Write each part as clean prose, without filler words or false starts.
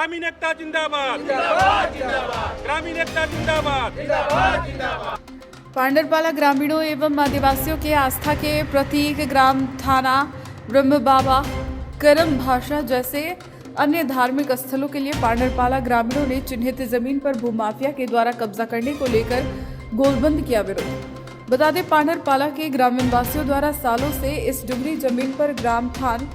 ग्रामीण एकता जिंदाबाद, ग्रामीण एकता जिंदाबाद। पांडरपाला ग्रामीणों एवं आदिवासियों के आस्था के प्रतीक ग्राम थाना ब्रह्म बाबा करम भाषा जैसे अन्य धार्मिक स्थलों के लिए पांडरपाला ग्रामीणों ने चिन्हित जमीन पर भूमाफिया के द्वारा कब्जा करने को लेकर गोलबंद किया विरोध। बता दें, पांडरपाला के ग्रामीण वासियों द्वारा सालों से इस डुंगरी जमीन पर ग्राम थान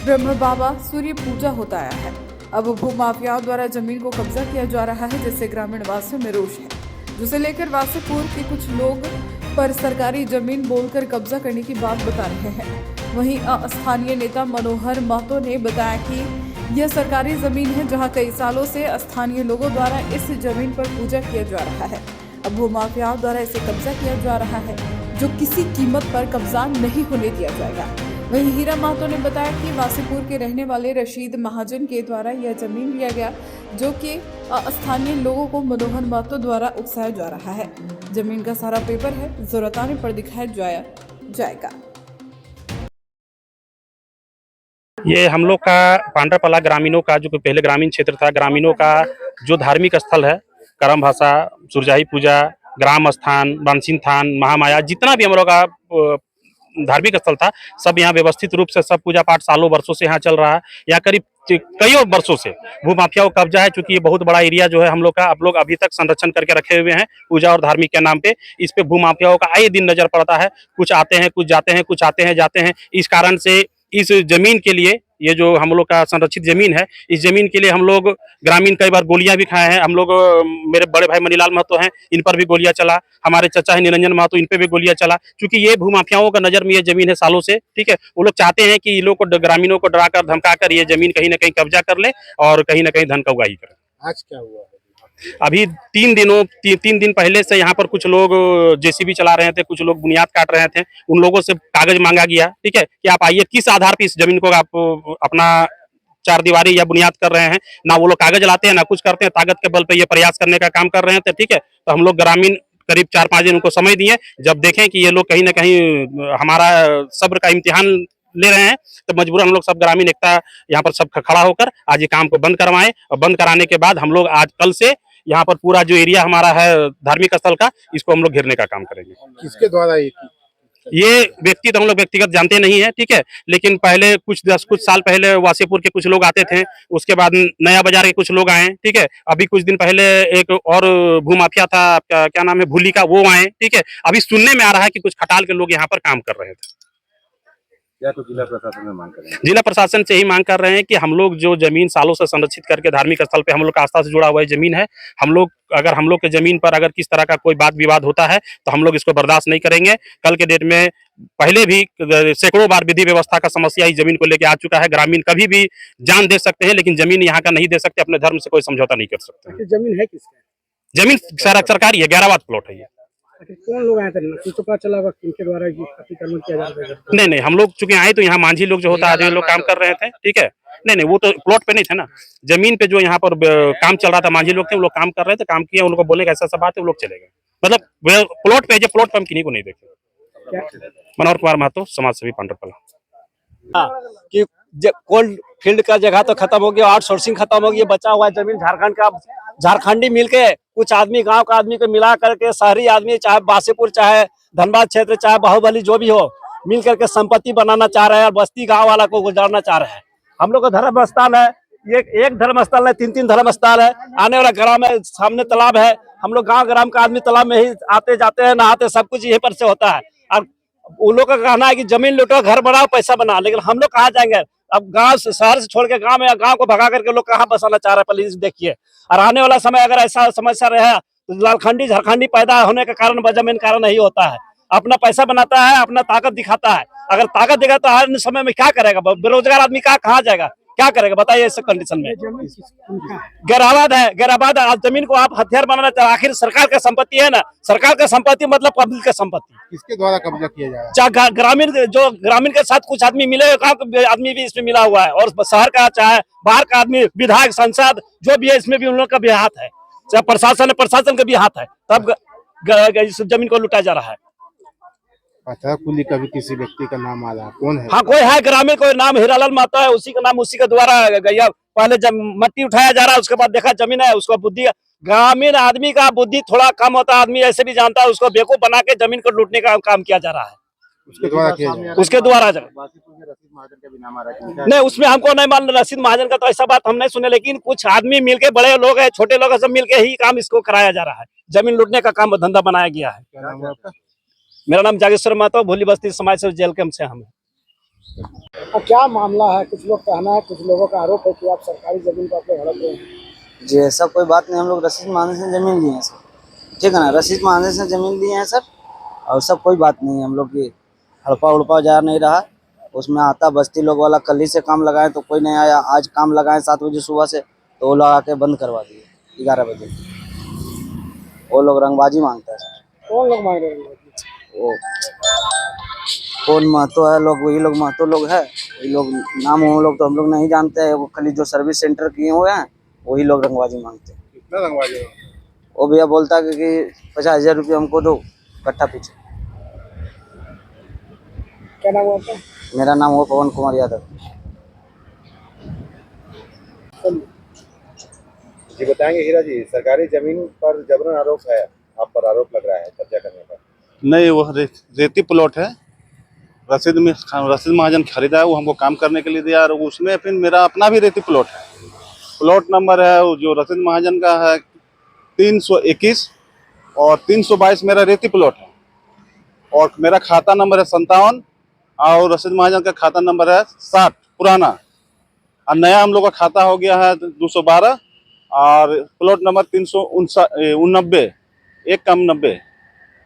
ब्रह्म बाबा सूर्य पूजा होता आया है। अब भूमाफियाओं द्वारा जमीन को कब्जा किया जा रहा है, जिससे ग्रामीण वासियों में रोष है, जिसे लेकर वासीपुर के कुछ लोग पर सरकारी जमीन बोलकर कब्जा करने की बात बता रहे हैं। वहीं स्थानीय नेता मनोहर महतो ने बताया कि यह सरकारी जमीन है, जहां कई सालों से स्थानीय लोगों द्वारा इस जमीन पर पूजा किया जा रहा है। अब भूमाफियाओं द्वारा इसे कब्जा किया जा रहा है, जो किसी कीमत पर कब्जा नहीं होने दिया जाएगा। वहीं हीरा महतो ने बताया कि वासीपुर के रहने वाले रशीद महाजन के द्वारा यह जमीन लिया गया, जो कि स्थानीय लोगों को मनोहर महतो द्वारा उकसाया जा रहा है। जमीन का सारा पेपर है, जरूरत आने पर दिखाया जाएगा। ये हम लोग का पांडरपाला ग्रामीणों का जो पहले ग्रामीण क्षेत्र था, ग्रामीणों का जो धार्मिक स्थल है, करम भाषा, सुरजाई पूजा, ग्राम स्थान, बांसीन थान, महामाया, जितना भी हम लोग का धार्मिक स्थल था, सब यहाँ व्यवस्थित रूप से सब पूजा पाठ सालों वर्षों से यहाँ चल रहा है। यहाँ करीब कई वर्षों से भूमाफिया का कब्जा है, चूंकि ये बहुत बड़ा एरिया जो है हम लोग का, आप लोग अभी तक संरक्षण करके रखे हुए हैं पूजा और धार्मिक के नाम पे। इस पे भूमाफियाओं का आए दिन नजर पड़ता है, कुछ आते हैं, कुछ जाते हैं, कुछ आते हैं जाते हैं। इस कारण से इस जमीन के लिए, ये जो हम लोग का संरक्षित जमीन है, इस जमीन के लिए हम लोग ग्रामीण कई बार गोलियां भी खाए हैं। हम लोग, मेरे बड़े भाई मनीलाल महतो हैं, इन पर भी गोलियां चला, हमारे चाचा है निरंजन महतो, इन पे भी गोलियां चला, क्योंकि ये भूमाफियाओं का नजर में ये जमीन है सालों से। ठीक है, वो लोग चाहते हैं कि ये लोग को, ग्रामीणों को डराकर धमकाकर ये जमीन कहीं ना कहीं कब्जा कर ले और कहीं ना कहीं धन का उगाही करें। आज क्या हुआ? अभी 3 दिन पहले से यहाँ पर कुछ लोग जेसीबी चला रहे थे, कुछ लोग बुनियाद काट रहे थे। उन लोगों से कागज मांगा गया, ठीक है, कि आप आइए, किस आधार पर इस जमीन को आप अपना चार दीवारी या बुनियाद कर रहे हैं। ना वो लोग कागज लाते हैं, ना कुछ करते हैं, ताकत के बल पे ये प्रयास करने का काम कर रहे थे। ठीक है, तो हम लोग ग्रामीण करीब 4-5 दिन उनको समय दिए। जब देखें कि ये लोग कहीं ना कहीं हमारा सब्र का इम्तिहान ले रहे हैं, तो मजबूरन हम लोग सब ग्रामीण एकता यहाँ पर सब खड़ा होकर आज ये काम को बंद करवाएं। और बंद कराने के बाद हम लोग आज कल से यहाँ पर पूरा जो एरिया हमारा है धार्मिक स्थल का, इसको हम लोग घेरने का काम करेंगे। किसके द्वारा ये व्यक्ति तो हम लोग व्यक्तिगत जानते नहीं है, ठीक है, लेकिन पहले कुछ साल पहले वासीपुर के कुछ लोग आते थे, उसके बाद नया बाजार के कुछ लोग आए, ठीक है, अभी कुछ दिन पहले एक और भूमाफिया था, क्या नाम है, भूली का, वो आए, ठीक है। अभी सुनने में आ रहा है कि कुछ खटाल के लोग यहाँ पर काम कर रहे थे। या तो जिला प्रशासन में मांग कर रहे हैं? जिला प्रशासन से ही मांग कर रहे हैं कि हम लोग जो जमीन सालों से संरक्षित करके धार्मिक स्थल पे हम लोग का आस्था से जुड़ा हुआ जमीन है, हम लोग अगर हम लोग के जमीन पर अगर किस तरह का कोई बात विवाद होता है तो हम लोग इसको बर्दाश्त नहीं करेंगे। कल के डेट में पहले भी सैकड़ों बार विधि व्यवस्था का समस्या इस जमीन को लेकर आ चुका है। ग्रामीण कभी भी जान दे सकते हैं, लेकिन जमीन यहाँ का नहीं दे सकते, अपने धर्म से कोई समझौता नहीं कर सकते। जमीन है किसका? जमीन सरकारी है, 11वां प्लॉट है ये। कौन लोग आए थे? कुछ तो पता चला किनके द्वारा अतिक्रमण किया जा रहा है? नहीं, हम लोग चूंकि आए तो यहाँ मांझी लोग जो होता है, लोग काम कर रहे थे, ठीक है। नहीं, वो तो प्लॉट पे नहीं थे ना, जमीन पे जो यहाँ पर काम चल रहा था, मांझी लोग थे, वो लोग काम कर रहे थे, काम किया, उनको बोलने का ऐसा सब बात है, वो लोग चले गए। मतलब प्लॉट पे प्लॉट पे हम किन्हीं को नहीं देखे। मनोहर कुमार महतो, समाज सेवी, पांडरपाला। कि कोल्ड फील्ड का जगह तो खत्म हो गया, आउटसोर्सिंग खत्म हो गई, बचा हुआ जमीन झारखंड का, झारखंडी मिलके कुछ आदमी, गांव का आदमी को मिला करके, शहरी आदमी, चाहे बासीपुर, चाहे धनबाद क्षेत्र, चाहे बाहुबली, जो भी हो, मिल करके संपत्ति बनाना चाह रहे हैं और बस्ती गांव वाला को गुजारना चाह रहे हैं। हम लोग का धर्म स्थल है, एक धर्म स्थल है, 3 धर्म स्थल है। आने वाला ग्राम है, सामने तालाब है, हम लोग गाँव ग्राम का आदमी तालाब में ही आते जाते हैं, नहाते, सब कुछ यहीं पर से होता है। और उन लोग का कहना है कि जमीन लूटो, घर बनाओ, पैसा बना, लेकिन हम लोग कहाँ जाएंगे? अब गांव से, शहर से छोड़ के गांव में, गांव को भगा करके लोग कहाँ बसाना चाह रहे हैं, प्लीज देखिए। और आने वाला समय अगर ऐसा समस्या रहा तो लालखंडी झारखंडी पैदा होने का कारण जमीन कारण नहीं होता है। अपना पैसा बनाता है, अपना ताकत दिखाता है। अगर ताकत दिखाता है, हर समय में क्या करेगा? बेरोजगार आदमी कहाँ जाएगा, क्या करेगा बताइए? इस कंडीशन में गैराबाद है, गैराबाद आज जमीन को आप हथियार बनाना चाह, आखिर सरकार का संपत्ति है ना, सरकार का संपत्ति मतलब पब्लिक का संपत्ति। किसके द्वारा कब्जा किया जा रहा है? चाहे ग्रामीण, जो ग्रामीण के साथ कुछ आदमी मिले, आदमी भी इसमें मिला हुआ है, और शहर का चाहे बाहर का आदमी, विधायक, सांसद जो भी है, इसमें भी उन लोग का भी हाथ है, चाहे प्रशासन का भी हाथ है, तब इस जमीन को लुटा जा रहा है। पता कुली कभी किसी व्यक्ति का नाम आ रहा कौन है? हाँ कोई है ग्रामीण, कोई नाम हीरालाल महतो है, उसी का नाम उसी के द्वारा गया। पहले जब मट्टी उठाया जा रहा है, उसके बाद देखा जमीन है, उसको बुद्धि, ग्रामीण आदमी का बुद्धि थोड़ा कम होता है, आदमी ऐसे भी जानता है, उसको बेवकूफ बना के जमीन को लूटने का काम किया जा रहा है। उसके द्वारा किया जा रहा है। उसके द्वारा रसीद महाजन का भी नाम आ रहा है। नहीं, उसमें हमको नहीं मान, रशीद महाजन का तो ऐसा बात हम नहीं सुने, लेकिन कुछ आदमी मिलके, बड़े लोग हैं, छोटे लोग हैं, सब मिलके ही काम इसको कराया जा रहा है। जमीन लूटने का काम धंधा बनाया गया है। क्या नाम है आपका? मेरा नाम जागेश्वर महतो, भोली बस्ती समाज से जेल कैंप से हम हैं। और क्या मामला है? कुछ लोग कहना है, कुछ लोगों का आरोप है कि आप सरकारी जमीन पर अपने हड़प रहे हैं। जी ऐसा कोई बात नहीं, हम लोग रशीद महाजन से जमीन लिए हैं सर, ठीक है ना, रशीद महाजन से जमीन लिए हैं सर, और सब कोई बात नहीं है, हम लोग की हड़पा उड़पा जा नहीं रहा। उसमें आता बस्ती लोग वाला कल ही से काम लगाए तो कोई नहीं आया, आज काम लगाए 7 बजे सुबह से, तो वो लगा के बंद करवा दिए 11 बजे। वो लोग रंगबाजी मांगता है सर। कौन लोग मांग रहे हैं? वो कौन महतो है लोग, वही लोग महतो लोग है, वही लोग नाम वो लोग तो हम लोग नहीं जानते हैं, वो खाली जो सर्विस सेंटर किए हुए हैं वही लोग रंगबाजी मांगते हैं। कितना रंगबाजी? वो भैया बोलता है कि 50,000 रुपये हमको दो कट्ठा पीछे। क्या नाम है आपका? मेरा नाम है पवन कुमार यादव। जी बताएंगे हीरा जी, सरकारी जमीन पर जबरन आरोप है, आप पर आरोप लग रहा है कब्जा करने का। नहीं, वो रेती प्लॉट है, रसीद महाजन खरीदा है, वो हमको काम करने के लिए दिया, और उसमें फिर मेरा अपना भी रेती प्लॉट है। प्लॉट नंबर है वो जो रसीद महाजन का है 321 और 322 मेरा रेती प्लॉट है, और मेरा खाता नंबर है 57 और रसीद महाजन का खाता नंबर है 60 पुराना, और नया हम लोग का खाता हो गया है 212 और प्लॉट नंबर 389 1 कम 90।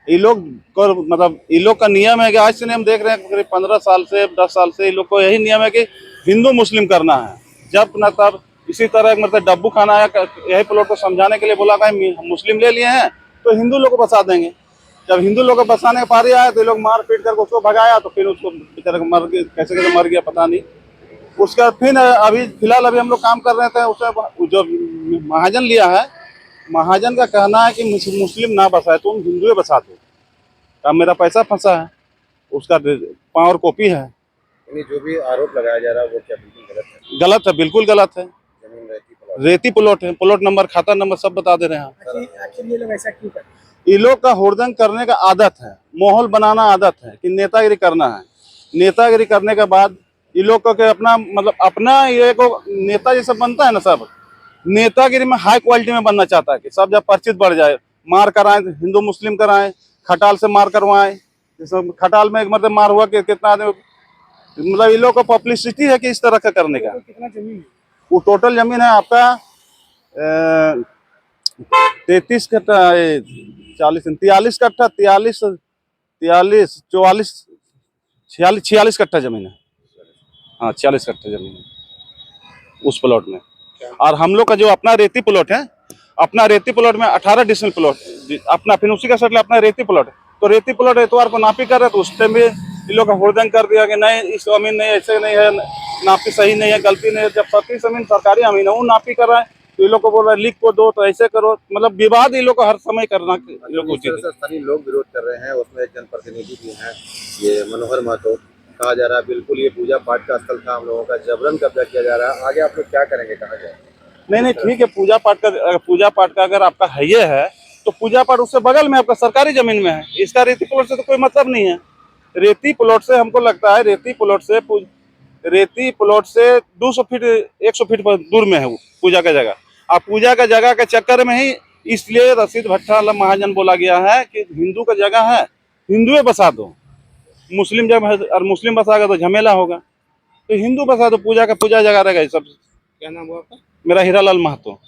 ये लोग को मतलब ये लोग का नियम है कि आज से नहीं, हम देख रहे हैं करीब 15 साल से 10 साल से ये लोग को यही नियम है कि हिंदू मुस्लिम करना है, जब न तब इसी तरह मतलब डब्बू खाना है। यही प्लॉट को समझाने के लिए बोला कि मुस्लिम ले लिए हैं तो हिंदू लोग को बसा देंगे। जब हिंदू लोग को बसाने का पारी आया तो ये लोग मार पीट करके उसको भगाया, तो फिर उसको बेचारे मर गया, कैसे मर गया पता नहीं। उसका फिर अभी फिलहाल अभी हम लोग काम कर रहे थे, उससे जो महाजन लिया है, महाजन का कहना है कि मुस्लिम ना बसाए, तुम हिंदुए बसा दो। अब मेरा पैसा फंसा है, उसका पावर कॉपी है। जो भी आरोप लगाया जा रहा है वो क्या बिल्कुल गलत है? गलत है, बिल्कुल गलत है। जमीन रेती प्लॉट है, प्लॉट नंबर खाता नंबर सब बता दे रहे हैं। आखिर ये लोग ऐसा क्यों करते हैं? ये लोग का हुड़दंग करने का आदत है, माहौल बनाना आदत है कि नेतागिरी करना है। नेतागिरी करने के बाद ये लोग को अपना मतलब अपना ये को नेता जैसा बनता है ना, सब नेतागिरी में हाई क्वालिटी में बनना चाहता है कि सब जब परिचित बढ़ जाए, मार कराएं, हिंदू मुस्लिम कराएं, खटाल से मार करवाएं। जैसे खटाल में एक मतलब मार हुआ कि कितना आदमी, मतलब ये लोग का पब्लिसिटी है कि इस तरह का करने का। कितना जमीन है? वो टोटल जमीन है आपका 33 कट्ठा 43 कट्ठा 46 कट्ठा जमीन है। हाँ 46 कट्ठा जमीन है उस प्लॉट में। और हम लोग का जो अपना रेती प्लॉट है, अपना रेती प्लॉट में 18 डिसमिल प्लॉट अपना, फिर उसी का सटल अपना रेती प्लॉट है। तो रेती प्लॉट एतवार को नापी कर रहे, तो उस टाइम भी इन लोग का हुड़दंग कर दिया कि नहीं इस जमीन नहीं, ऐसे नहीं है, नापी सही नहीं है, गलती नहीं है। जब सबकी जमीन सरकारी जमीन है वो नापी कर रहा है, तो ये लोग को बोल रहा है लिख को दो, तो ऐसे करो। मतलब विवाद ये लोग को हर समय करना ये लोग उचित है। स्थानीय लोग विरोध कर रहे हैं, उसमें एक जनप्रतिनिधि भी हैं, ये मनोहर महतो, कहा जा रहा है बिल्कुल ये पूजा पाठ का स्थल था, हम लोगों का जबरन कब्जा किया जा रहा है। आगे आप लोग क्या करेंगे, कहा जाए? नहीं ठीक है, पूजा पाठ का अगर आपका है ये है तो पूजा पाठ उससे बगल में आपका सरकारी जमीन में है, इसका रेती प्लॉट से तो कोई मतलब नहीं है। रेती प्लॉट से हमको लगता है रेती प्लॉट से 200 फीट 100 फीट पर दूर में है वो पूजा का जगह। अब पूजा का जगह के चक्कर में ही इसलिए रसीद भट्टा महाजन बोला गया है कि हिंदू का जगह है, हिंदुए बसा दो। मुस्लिम जगह है और मुस्लिम बसाएगा तो झमेला होगा, तो हिंदू बसा दो, पूजा का पूजा जगह रहेगा। ये सब। क्या नाम हुआ आपका? मेरा हीरालाल महतो।